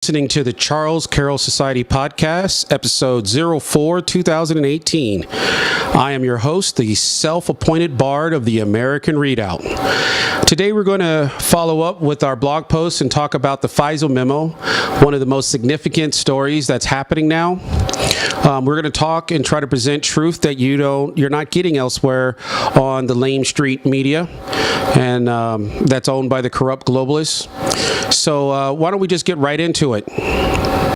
Listening to the Charles Carroll Society podcast, episode 04, 2018. I am your host, the self-appointed bard of the American Readout. Today we're going to follow up with our blog post and talk about the FISA memo, one of the most significant stories that's happening now. We're going to talk and try to present truth that you're not getting elsewhere on the lame street media, and that's owned by the corrupt globalists. So why don't we just get right into it?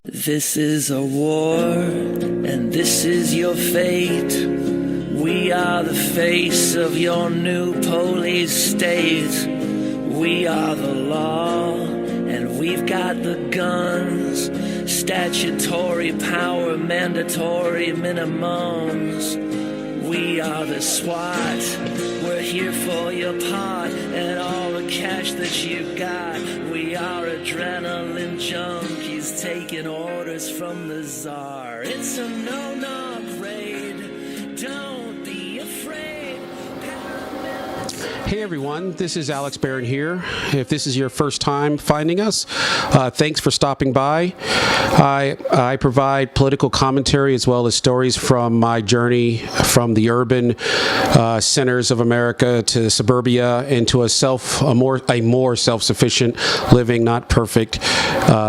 This is a war, and this is your fate. We are the face of your new police state. We are the law, and we've got the guns. Statutory power, mandatory minimums. We are the SWAT. We're here for your pot and all the cash that you got. We are adrenaline junkies taking orders from the czar. It's a no-knock raid. Don't be afraid. Hey everyone, this is Alex Barron here. If this is your first time finding us, thanks for stopping by. I provide political commentary as well as stories from my journey from the urban centers of America to suburbia into a more self-sufficient living, not perfect,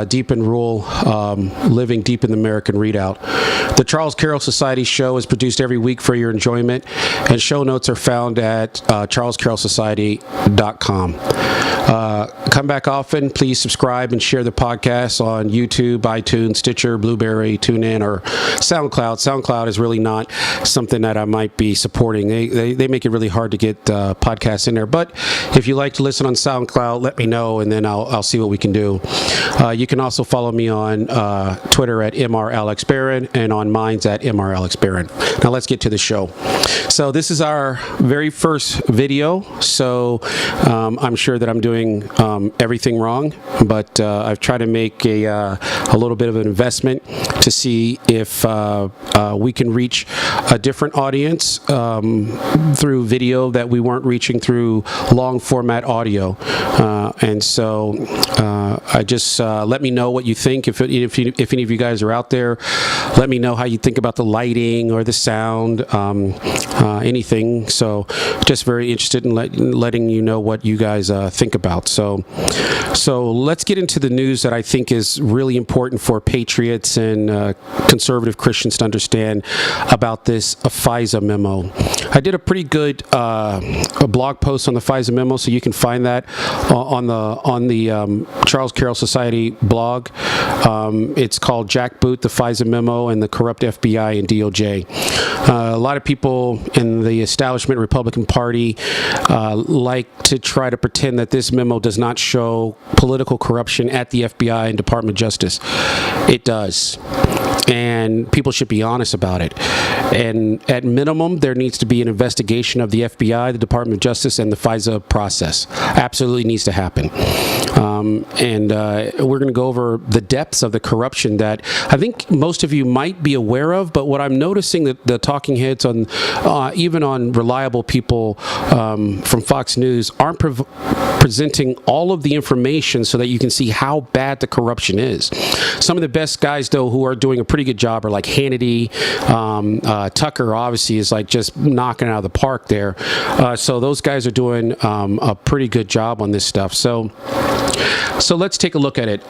deep in rural living, deep in the American Readout. The Charles Carroll Society show is produced every week for your enjoyment, and show notes are found at charlescarrollsociety.com. Come back often. Please subscribe and share the podcast on YouTube, iTunes, Stitcher, Blueberry, TuneIn, or SoundCloud. SoundCloud is really not something that I might be supporting. They make it really hard to get podcasts in there. But if you like to listen on SoundCloud, let me know, and then I'll see what we can do. You can also follow me on Twitter at MrAlexBarron and on Minds at MrAlexBarron. Now let's get to the show. So this is our very first video, so I'm sure that I'm doing everything wrong, but I've tried to make a little bit of an investment to see if we can reach a different audience through video that we weren't reaching through long format audio. And so I just let me know what you think. If any of you guys are out there, let me know how you think about the lighting or the sound, anything. So just very interested in letting you know what you guys think about. So let's get into the news that I think is really important for patriots and conservative Christians to understand about this FISA memo. I did a pretty good a blog post on the FISA memo, so you can find that on the Charles Carroll Society blog. It's called Jackboot, the FISA memo, and the corrupt FBI and DOJ. A lot of people in the establishment Republican Party like to try to pretend that this memo does not show political corruption at the FBI and Department of Justice. It does. And people should be honest about it. And at minimum, there needs to be an investigation of the FBI, the Department of Justice, and the FISA process. Absolutely needs to happen. And we're going to go over the depths of the corruption that I think most of you might be aware of, but what I'm noticing that the talking heads on, even on reliable people from Fox News, aren't presenting all of the information so that you can see how bad the corruption is. Some of the best guys, though, who are doing a pretty good job are like Hannity. Tucker obviously is like just knocking it out of the park there. So those guys are doing a pretty good job on this stuff. So let's take a look at it.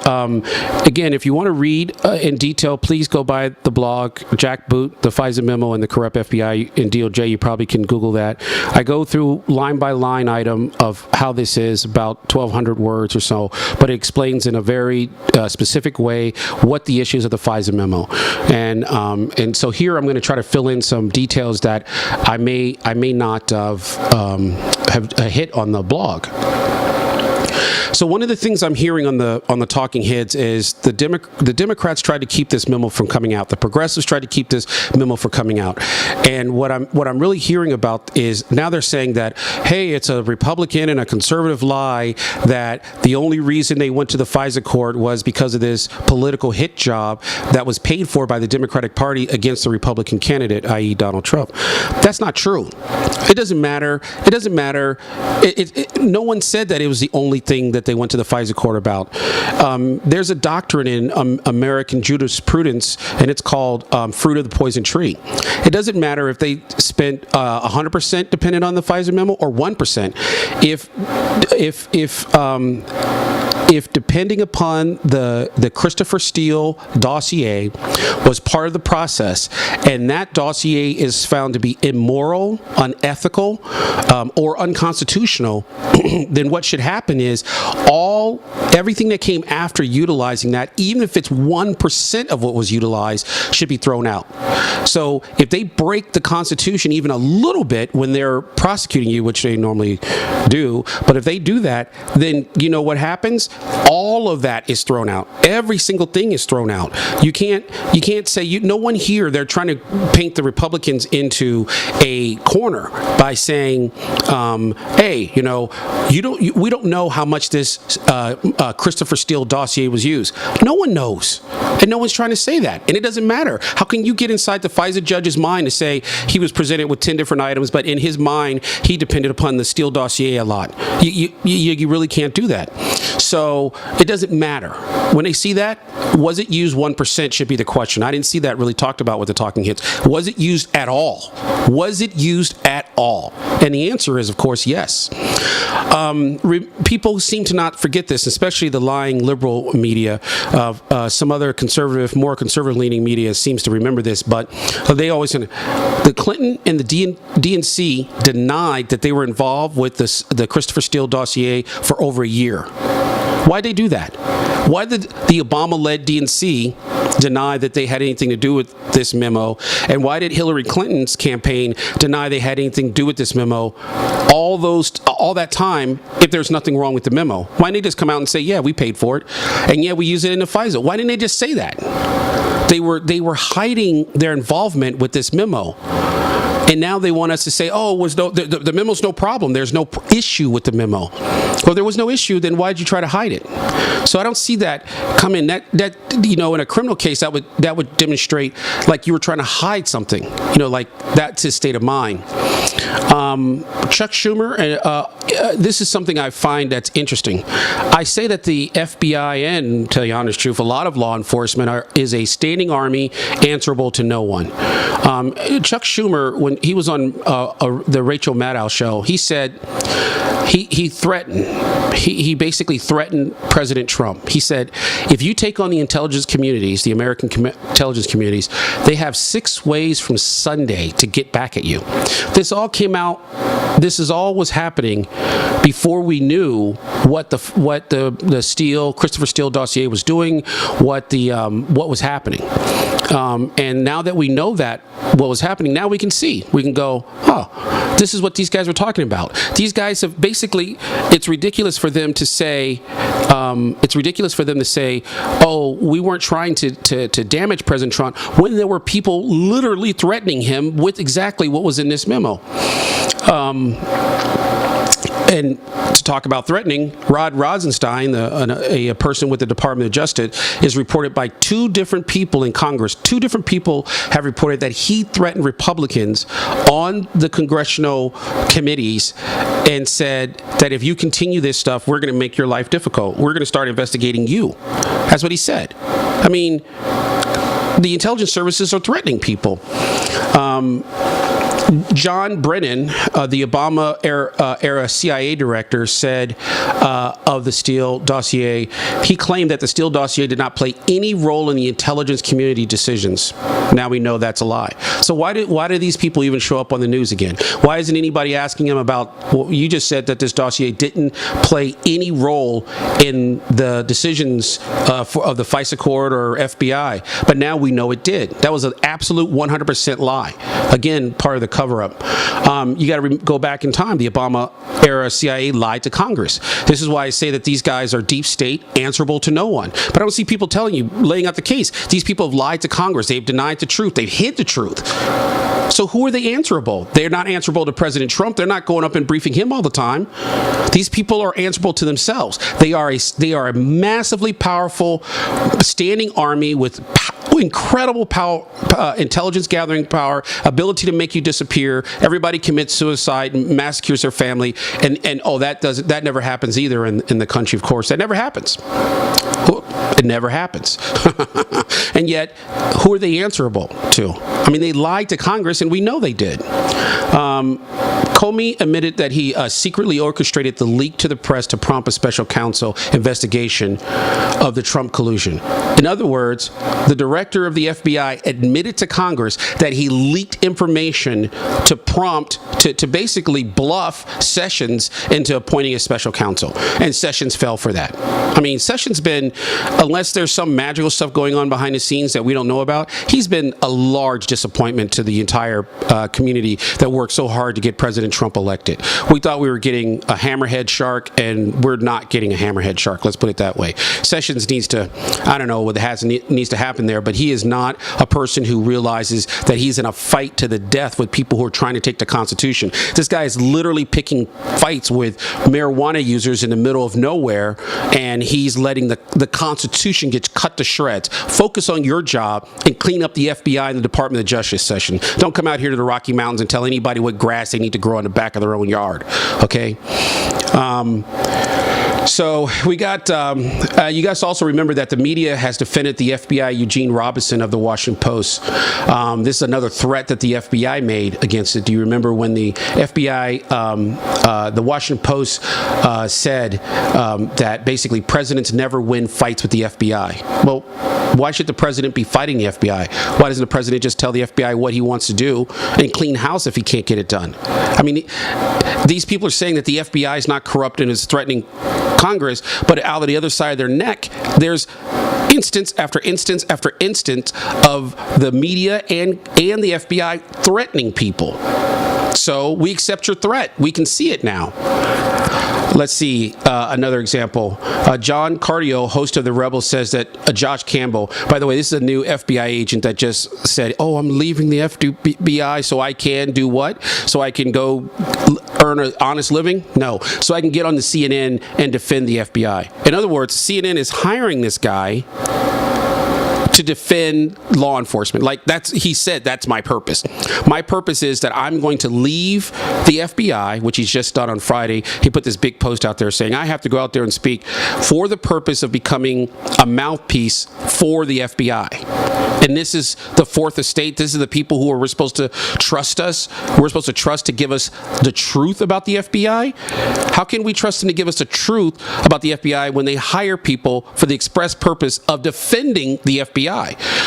Again, if you want to read in detail, please go by the blog, Jackboot, the FISA memo, and the corrupt FBI and DOJ. You probably can Google that. I go through line by line item of how this is, about 1,200 words or so, but it explains in a very specific way what the issues of the FISA memo. And so here I'm going to try to fill in some details that I may not have hit on the blog. So one of the things I'm hearing on the talking heads is the Democrats tried to keep this memo from coming out. The progressives tried to keep this memo from coming out. And what I'm really hearing about is now they're saying that, hey, it's a Republican and a conservative lie that the only reason they went to the FISA court was because of this political hit job that was paid for by the Democratic Party against the Republican candidate, i.e. Donald Trump. That's not true. It doesn't matter. It doesn't matter. No one said that it was the only thing that that they went to the FISA court about. There's a doctrine in American jurisprudence, and it's called fruit of the poison tree. It doesn't matter if they spent 100% dependent on the FISA memo or 1%. If depending upon the Christopher Steele dossier was part of the process, and that dossier is found to be immoral, unethical, or unconstitutional, then what should happen is everything that came after utilizing that, even if it's 1% of what was utilized, should be thrown out. So if they break the Constitution even a little bit when they're prosecuting you, which they normally do, but if they do that, then you know what happens? All of that is thrown out. Every single thing is thrown out. You can't say no one here. They're trying to paint the Republicans into a corner by saying, "Hey, we don't know how much this Christopher Steele dossier was used." No one knows, and no one's trying to say that. And it doesn't matter. How can you get inside the FISA judge's mind to say he was presented with 10 different items, but in his mind he depended upon the Steele dossier a lot? You really can't do that. So it doesn't matter. When they see that, was it used 1% should be the question. I didn't see that really talked about with the talking heads. Was it used at all? Was it used at all? And the answer is, of course, yes. People seem to not forget this, especially the lying liberal media. Some other more conservative-leaning media seems to remember this, but they always say the Clinton and the DNC denied that they were involved with the Christopher Steele dossier for over a year. Why'd they do that? Why did the Obama-led DNC deny that they had anything to do with this memo? And why did Hillary Clinton's campaign deny they had anything to do with this memo all that time if there's nothing wrong with the memo? Why didn't they just come out and say, yeah, we paid for it, and yeah, we use it in the FISA? Why didn't they just say that? They were hiding their involvement with this memo. And now they want us to say, oh, the memo's no problem. There's no issue with the memo. Well, if there was no issue, then why'd you try to hide it? So I don't see that coming. That in a criminal case, that would demonstrate like you were trying to hide something. Like that's his state of mind. Chuck Schumer, this is something I find that's interesting. I say that the FBI and, to tell you the honest truth, a lot of law enforcement is a standing army answerable to no one. Chuck Schumer, when he was on the Rachel Maddow show, he said he threatened. He basically threatened President Trump. He said, if you take on the intelligence communities, the American intelligence communities, they have 6 ways from Sunday to get back at you. This all came out. This is all was happening before we knew what the Christopher Steele dossier was doing, what was happening. And now that we know what was happening, now we can see. We can go, oh, this is what these guys were talking about. These guys have basically, it's ridiculous for them to say, oh, we weren't trying to damage President Trump, when there were people literally threatening him with exactly what was in this memo. And to talk about threatening, Rod Rosenstein, a person with the Department of Justice, is reported by 2 different people in Congress. 2 different people have reported that he threatened Republicans on the congressional committees and said that if you continue this stuff, we're going to make your life difficult. We're going to start investigating you. That's what he said. I mean, the intelligence services are threatening people. John Brennan, the Obama era CIA director, said of the Steele dossier, he claimed that the Steele dossier did not play any role in the intelligence community decisions. Now we know that's a lie. So why do these people even show up on the news again? Why isn't anybody asking him about, well, you just said that this dossier didn't play any role in the decisions of the FISA court or FBI, but now we know it did. That was an absolute 100% lie. Again, part of the cover-up. You got to go back in time. The Obama era CIA lied to Congress. This is why I say that these guys are deep state, answerable to no one. But I don't see people telling you, laying out the case. These people have lied to Congress. They've denied the truth. They've hid the truth. So who are they answerable? They're not answerable to President Trump. They're not going up and briefing him all the time. These people are answerable to themselves. They are a massively powerful standing army with incredible power, intelligence gathering power, ability to make you disappear. Everybody commits suicide and massacres their family, and that never happens either in the country. Of course, that never happens. It never happens. And yet, who are they answerable to? I mean, they lied to Congress, and we know they did. Comey admitted that he secretly orchestrated the leak to the press to prompt a special counsel investigation of the Trump collusion. In other words, the director of the FBI admitted to Congress that he leaked information to prompt, to basically bluff Sessions into appointing a special counsel. And Sessions fell for that. I mean, Sessions been, unless there's some magical stuff going on behind the scenes that we don't know about, he's been a large disappointment to the entire community that worked so hard to get President Trump elected. We thought we were getting a hammerhead shark, and we're not getting a hammerhead shark. Let's put it that way. Sessions needs to, I don't know what needs to happen there, but he is not a person who realizes that he's in a fight to the death with people who are trying to take the Constitution. This guy is literally picking fights with marijuana users in the middle of nowhere, and he's letting the Constitution get cut to shreds. Focus on your job and clean up the FBI and the Department of Justice, Session. Don't come out here to the Rocky Mountains and tell anybody what grass they need to grow in the back of their own yard, okay? So we got, you guys also remember that the media has defended the FBI Eugene Robinson of the Washington Post. This is another threat that the FBI made against it. Do you remember when the FBI, the Washington Post said that basically presidents never win fights with the FBI? Well, why should the president be fighting the FBI? Why doesn't the president just tell the FBI what he wants to do and clean house if he can't get it done? I mean, these people are saying that the FBI is not corrupt and is threatening Congress, but out of the other side of their neck, there's instance after instance after instance of the media and the FBI threatening people. So we accept your threat. We can see it now. Let's see another example. John Cardio, host of The Rebel, says that Josh Campbell, by the way, this is a new FBI agent that just said, oh, I'm leaving the FBI so I can do what? So I can go earn an honest living? No. So I can get on the CNN and defend the FBI. In other words, CNN is hiring this guy to defend law enforcement. Like he said, that's my purpose. My purpose is that I'm going to leave the FBI, which he's just done on Friday. He put this big post out there saying, I have to go out there and speak for the purpose of becoming a mouthpiece for the FBI. And this is the fourth estate. This is the people who we're supposed to trust us. We're supposed to trust to give us the truth about the FBI. How can we trust them to give us the truth about the FBI when they hire people for the express purpose of defending the FBI?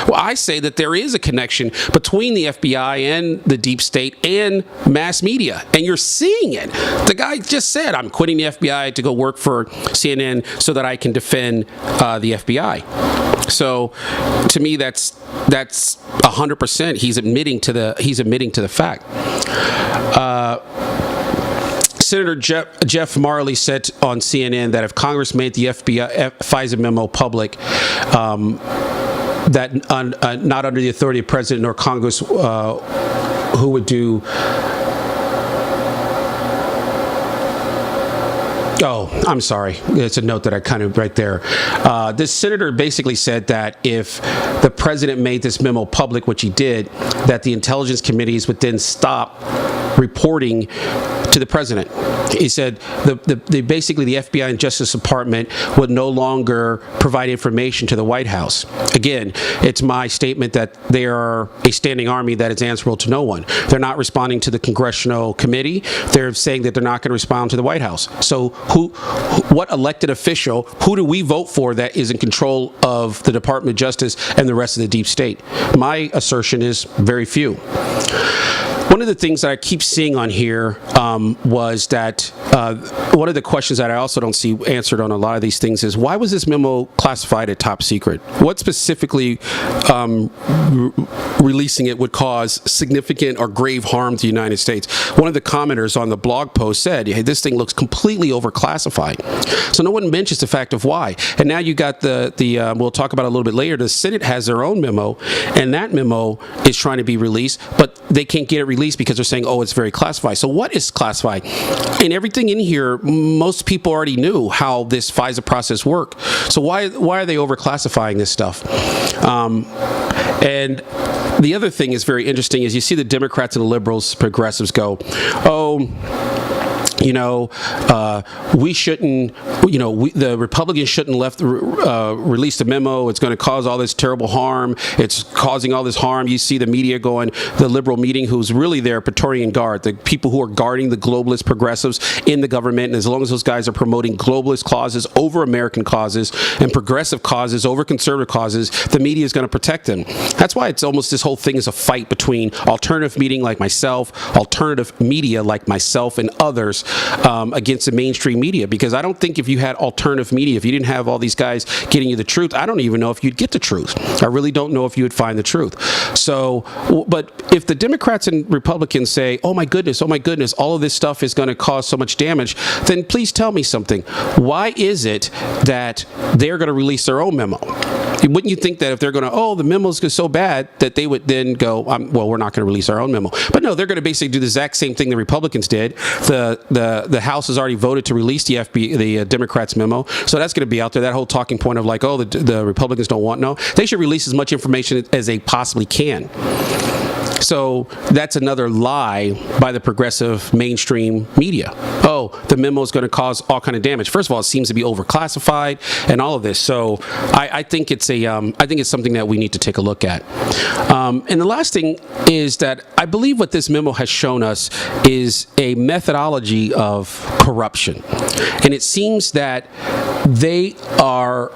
Well, I say that there is a connection between the FBI and the deep state and mass media, and you're seeing it. The guy just said, I'm quitting the FBI to go work for CNN so that I can defend the FBI. So, to me, that's 100%. He's admitting to the fact. Senator Jeff Marley said on CNN that if Congress made the FISA memo public, that not under the authority of President nor Congress, who would do. Oh, I'm sorry. It's a note that I kind of right there. This senator basically said that if the president made this memo public, which he did, that the intelligence committees would then stop reporting to the president. He said basically the FBI and Justice Department would no longer provide information to the White House. Again, it's my statement that they are a standing army that is answerable to no one. They're not responding to the congressional committee. They're saying that they're not going to respond to the White House. So what elected official, who do we vote for that is in control of the Department of Justice and the rest of the deep state? My assertion is very few. One of the things that I keep seeing on here was that one of the questions that I also don't see answered on a lot of these things is, why was this memo classified as top secret? What specifically releasing it would cause significant or grave harm to the United States? One of the commenters on the blog post said, hey, this thing looks completely overclassified. So no one mentions the fact of why. And now you got we'll talk about it a little bit later, the Senate has their own memo, and that memo is trying to be released, but they can't get it released released because they're saying, oh, it's very classified. So what is classified? And everything in here, most people already knew how this FISA process worked. So why are they overclassifying this stuff? And the other thing is very interesting is you see the Democrats and the liberals, progressives go, oh, we shouldn't, the Republicans shouldn't release the memo. It's going to cause all this terrible harm. It's causing all this harm. You see the media going, the liberal meeting, who's really their Praetorian Guard, the people who are guarding the globalist progressives in the government. And as long as those guys are promoting globalist causes over American causes and progressive causes over conservative causes, the media is going to protect them. That's why it's almost this whole thing is a fight between alternative media like myself, alternative media like myself and others, against the mainstream media, because I don't think if you had alternative media, if you didn't have all these guys getting you the truth, I don't even know if you'd get the truth. I really don't know if you would find the truth. So, but if the Democrats and Republicans say, oh my goodness, all of this stuff is going to cause so much damage, then please tell me something. Why is it that they're going to release their own memo? Wouldn't you think that if they're going to, the memo's so bad, that they would then go, well, we're not going to release our own memo. But no, they're going to basically do the exact same thing the Republicans did. The House has already voted to release the Democrats' memo, so that's going to be out there. That whole talking point of like, the Republicans don't want no. They should release as much information as they possibly can. So that's another lie by the progressive mainstream media. Oh, the memo is going to cause all kind of damage. First of all, it seems to be overclassified and all of this. So I think it's something that we need to take a look at. And the last thing is that I believe what this memo has shown us is a methodology of corruption, and it seems that they are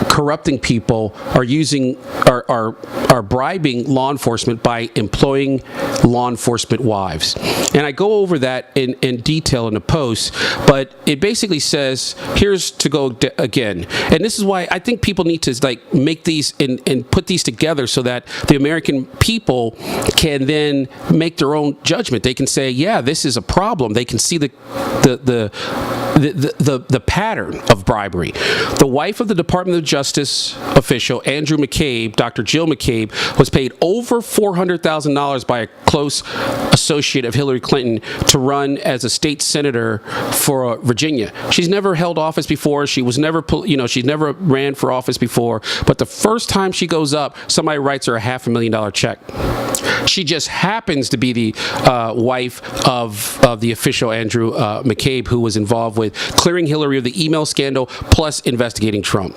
corrupting people, are bribing law enforcement by employing law enforcement wives. And I go over that in detail in the post, but it basically says, here's to go again. And this is why I think people need to make these and put these together so that the American people can then make their own judgment. They can say, yeah, this is a problem. They can see the pattern of bribery. The wife of the Department of Justice official, Andrew McCabe, Dr. Jill McCabe, was paid over $400,000 by a close associate of Hillary Clinton to run as a state senator for Virginia. She's never held office before. She's never ran for office before. But the first time she goes up, somebody writes her a $500,000 check. She just happens to be the wife of the official Andrew McCabe, who was involved with clearing Hillary of the email scandal plus investigating Trump.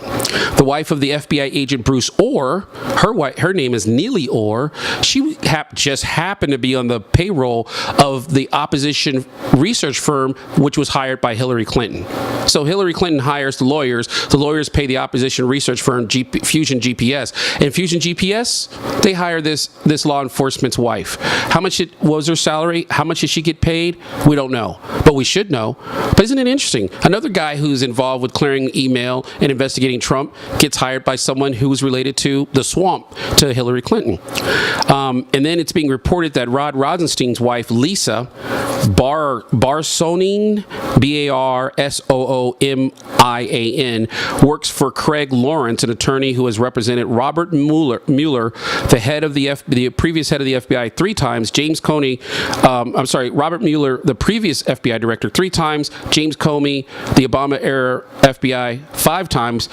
The wife of the FBI agent Bruce Orr, her name is Neely Orr. She just happened to be on the payroll of the opposition research firm, which was hired by Hillary Clinton. So Hillary Clinton hires the lawyers pay the opposition research firm Fusion GPS, and Fusion GPS, they hire this law enforcement's wife. How much was her salary? How much did she get paid? We don't know, but we should know. But isn't it interesting? Another guy who's involved with clearing email and investigating Trump gets hired by someone who was related to the swamp to Hillary Clinton. And then it's being reported that Rod Rosenstein's wife, Lisa Barsonin, Barsoomian, works for Craig Lawrence, an attorney who has represented Robert Mueller, the previous head of the FBI, 3 times, Robert Mueller, the previous FBI director, 3 times, James Comey, the Obama-era FBI, 5 times.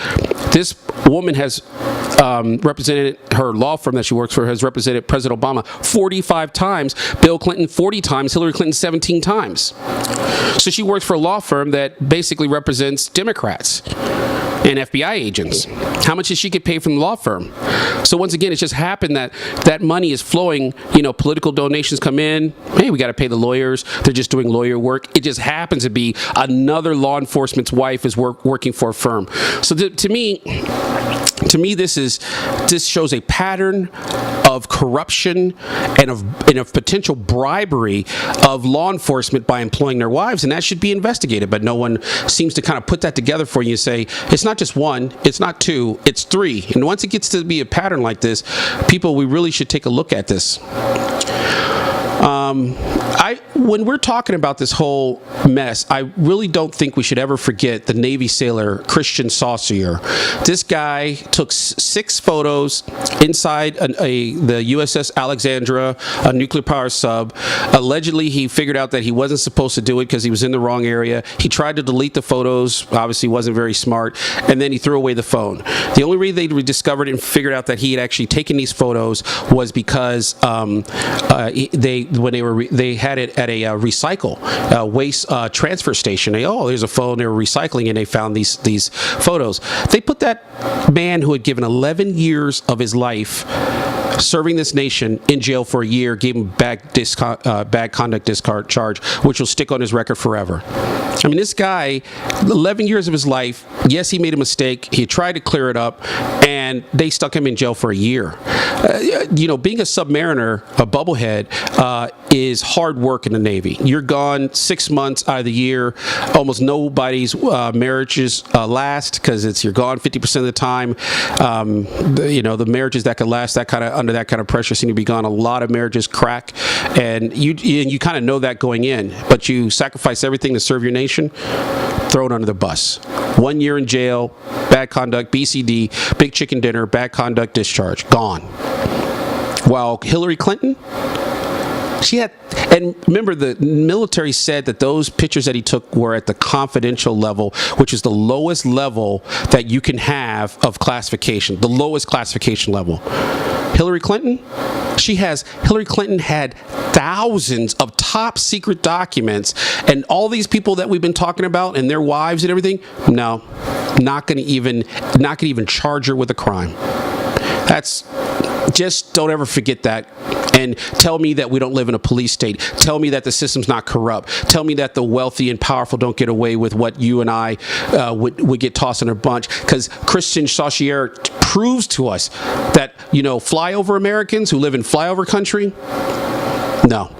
This woman has represented, her law firm that she works for has represented President Obama 45 times, Bill Clinton 40 times, Hillary Clinton 17 times. So she works for a law firm that basically represents Democrats and FBI agents. How much did she get paid from the law firm? So once again, it's just happened that money is flowing, political donations come in, hey, we got to pay the lawyers, they're just doing lawyer work. It just happens to be another law enforcement's wife is working for a firm. So to me, this shows a pattern of corruption and of potential bribery of law enforcement by employing their wives, and that should be investigated. But no one seems to kind of put that together for you and say, it's not just 1, it's not 2, it's 3. And once it gets to be a pattern like this, we really should take a look at this. when we're talking about this whole mess, I really don't think we should ever forget the Navy sailor Christian Saucier. This guy took 6 photos inside the USS Alexandra, a nuclear power sub. Allegedly, he figured out that he wasn't supposed to do it because he was in the wrong area. He tried to delete the photos, obviously wasn't very smart, and then he threw away the phone. The only reason they discovered it and figured out that he had actually taken these photos was because they had it at a waste transfer station. There's a phone. They were recycling, and they found these photos. They put that man who had given 11 years of his life serving this nation in jail for a year, gave him bad conduct discharge, which will stick on his record forever. I mean, this guy, 11 years of his life, yes, he made a mistake. He tried to clear it up, and they stuck him in jail for a year. Being a submariner, a bubblehead, is hard work in the Navy. You're gone 6 months out of the year. Almost nobody's marriages last because you're gone 50% of the time. The marriages that could last under that kind of pressure seem to be gone. A lot of marriages crack, and you kind of know that going in, but you sacrifice everything to serve your nation. Throw it under the bus. 1 year in jail, bad conduct, BCD, big chicken dinner, bad conduct discharge, gone. While Hillary Clinton, and remember, the military said that those pictures that he took were at the confidential level, which is the lowest level that you can have of classification, the lowest classification level. Hillary Clinton had thousands of top secret documents, and all these people that we've been talking about and their wives and everything, no, not going to even charge her with a crime. Just don't ever forget that. And tell me that we don't live in a police state. Tell me that the system's not corrupt. Tell me that the wealthy and powerful don't get away with what you and I would get tossed in a bunch. Because Christian Saucier proves to us that, flyover Americans who live in flyover country, no.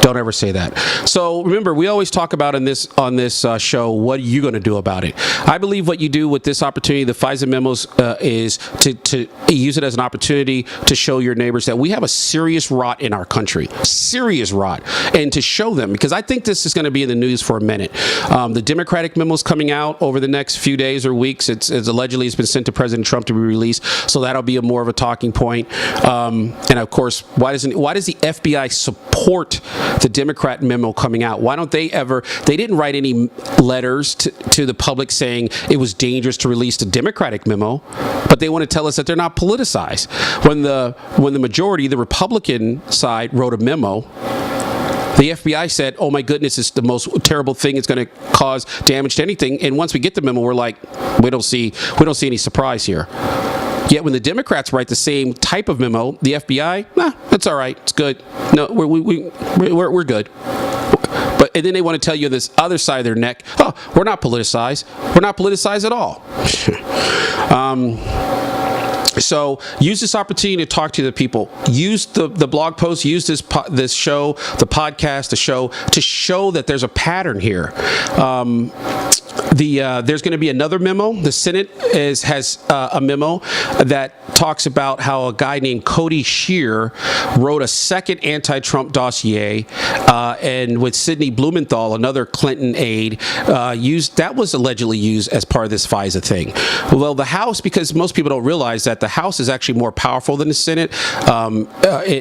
Don't ever say that. So remember, we always talk about on this show, what are you going to do about it? I believe what you do with this opportunity, the FISA memos, is to use it as an opportunity to show your neighbors that we have a serious rot in our country, serious rot, and to show them, because I think this is going to be in the news for a minute. The Democratic memos coming out over the next few days or weeks. It's allegedly been sent to President Trump to be released, so that'll be more of a talking point. And of course, why does the FBI support the Democrat memo coming out? Why don't they didn't write any letters to the public saying it was dangerous to release the Democratic memo, but they want to tell us that they're not politicized. When the majority, the Republican side, wrote a memo, the FBI said, oh my goodness, it's the most terrible thing. It's going to cause damage to anything. And once we get the memo, we're like, we don't see any surprise here. Yet when the Democrats write the same type of memo, the FBI, that's all right, it's good. No, we're good. And then they want to tell you this other side of their neck, we're not politicized. We're not politicized at all. So use this opportunity to talk to the people. Use the blog post. Use this show, the podcast, the show, to show that there's a pattern here. There's going to be another memo. The Senate has a memo that talks about how a guy named Cody Shear wrote a second anti-Trump dossier, and with Sidney Blumenthal, another Clinton aide, that was allegedly used as part of this FISA thing. Well, the House, because most people don't realize that the House is actually more powerful than the Senate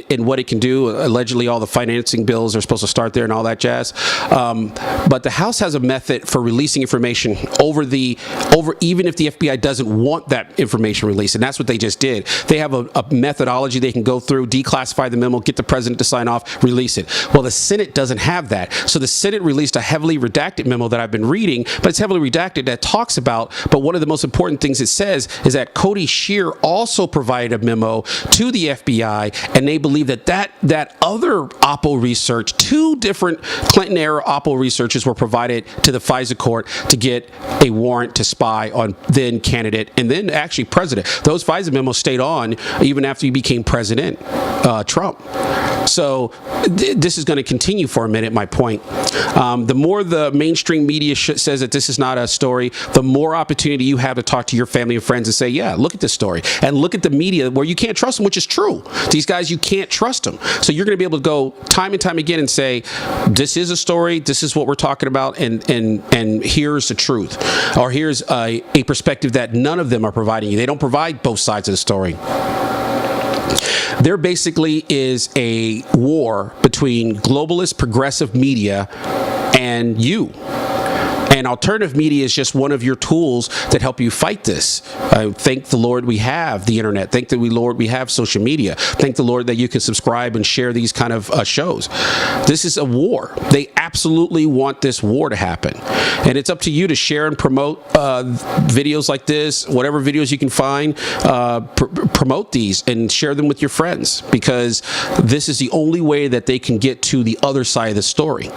in what it can do. Allegedly, all the financing bills are supposed to start there and all that jazz. But the House has a method for releasing information over even if the FBI doesn't want that information released, and that's what they just did. They have a methodology they can go through, declassify the memo, get the president to sign off, release it. Well, the Senate doesn't have that. So the Senate released a heavily redacted memo that I've been reading, but it's heavily redacted, that talks about, but one of the most important things it says is that Cody Shear also provided a memo to the FBI, and they believe that other Oppo research, 2 different Clinton-era Oppo researches were provided to the FISA court to get a warrant to spy on then candidate and then actually president. Those FISA memos stayed on even after he became President Trump. So this is going to continue for a minute, my point. The more the mainstream media says that this is not a story, the more opportunity you have to talk to your family and friends and say, yeah, look at this story. And look at the media where you can't trust them, which is true. These guys, you can't trust them. So you're going to be able to go time and time again and say, this is a story, this is what we're talking about, and here's the truth. Or here's a perspective that none of them are providing you. They don't provide both sides of the story. There basically is a war between globalist progressive media and you. And alternative media is just one of your tools that help you fight this. Thank the Lord we have the internet. Thank the Lord we have social media. Thank the Lord that you can subscribe and share these kind of shows. This is a war. They absolutely want this war to happen. And it's up to you to share and promote videos like this, whatever videos you can find, promote these and share them with your friends, because this is the only way that they can get to the other side of the story.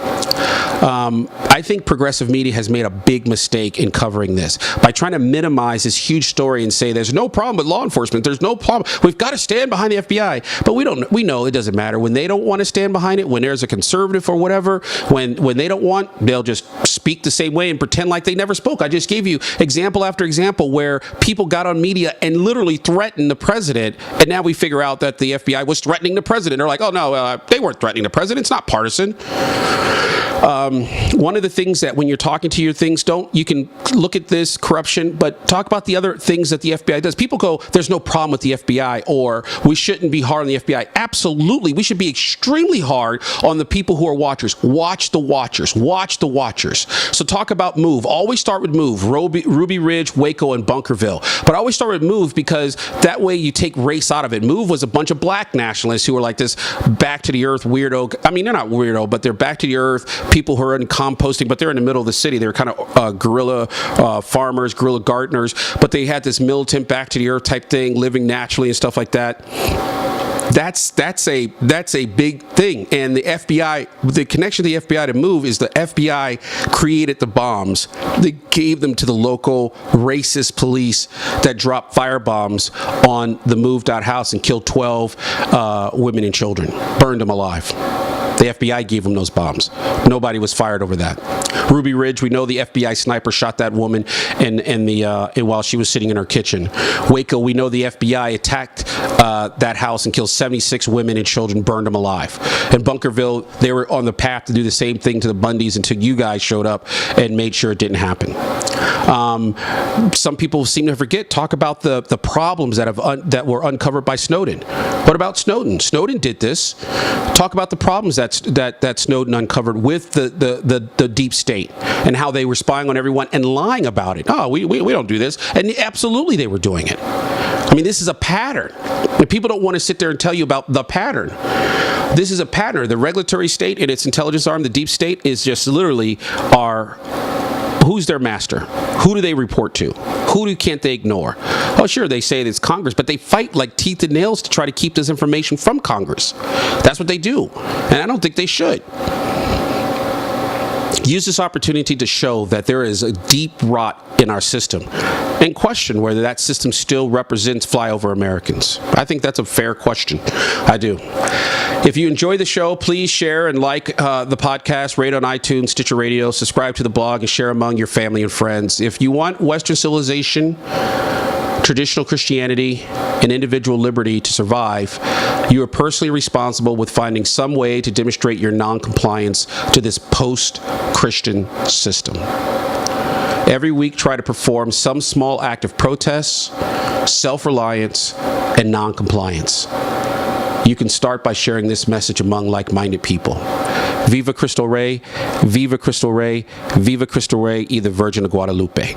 I think progressive media has made a big mistake in covering this by trying to minimize this huge story and say there's no problem with law enforcement. There's no problem. We've got to stand behind the FBI. But we know it doesn't matter. When they don't want to stand behind it, when there's a conservative or whatever, when they don't want, they'll just speak the same way and pretend like they never spoke. I just gave you example after example where people got on media and literally threatened the president, and now we figure out that the FBI was threatening the president. They're like, oh no, they weren't threatening the president. It's not partisan. One of the things that when you're talking to your things, you can look at this corruption, but talk about the other things that the FBI does. People go, there's no problem with the FBI, or we shouldn't be hard on the FBI. Absolutely. We should be extremely hard on the people who are watchers. Watch the watchers. Watch the watchers. So talk about MOVE. Always start with MOVE. Ruby Ridge, Waco, and Bunkerville. But always start with MOVE, because that way you take race out of it. MOVE was a bunch of black nationalists who were like this back to the earth weirdo. I mean, they're not weirdo, but they're back to the earth people who are in composting, but they're in the middle of the city. They're kind of guerrilla farmers, guerrilla gardeners, but they had this militant back to the earth type thing, living naturally and stuff like that. That's a big thing. And the FBI, the connection to the FBI to MOVE is the FBI created the bombs. They gave them to the local racist police that dropped firebombs on the moved out house and killed 12 women and children, burned them alive. The FBI gave them those bombs. Nobody was fired over that. Ruby Ridge, we know the FBI sniper shot that woman while she was sitting in her kitchen. Waco, we know the FBI attacked that house and killed 76 women and children, burned them alive. In Bunkerville, they were on the path to do the same thing to the Bundys until you guys showed up and made sure it didn't happen. Some people seem to forget, talk about the problems that were uncovered by Snowden. What about Snowden? Snowden did this. Talk about the problems that Snowden uncovered with the deep state and how they were spying on everyone and lying about it. Oh, we don't do this. And absolutely they were doing it. I mean, this is a pattern. And people don't want to sit there and tell you about the pattern. This is a pattern. The regulatory state and its intelligence arm, the deep state, is just literally who's their master? Who do they report to? Who can't they ignore? Oh, sure, they say it's Congress, but they fight like teeth and nails to try to keep this information from Congress. That's what they do. And I don't think they should. Use this opportunity to show that there is a deep rot in our system and question whether that system still represents flyover Americans. I think that's a fair question. I do. If you enjoy the show, please share and like the podcast, rate on iTunes, Stitcher Radio, subscribe to the blog, and share among your family and friends. If you want Western civilization, traditional Christianity, and individual liberty to survive, you are personally responsible with finding some way to demonstrate your non-compliance to this post-Christian system. Every week, try to perform some small act of protest, self-reliance, and non-compliance. You can start by sharing this message among like-minded people. Viva Cristo Rey, Viva Cristo Rey, Viva Cristo Rey, y the Virgin of Guadalupe.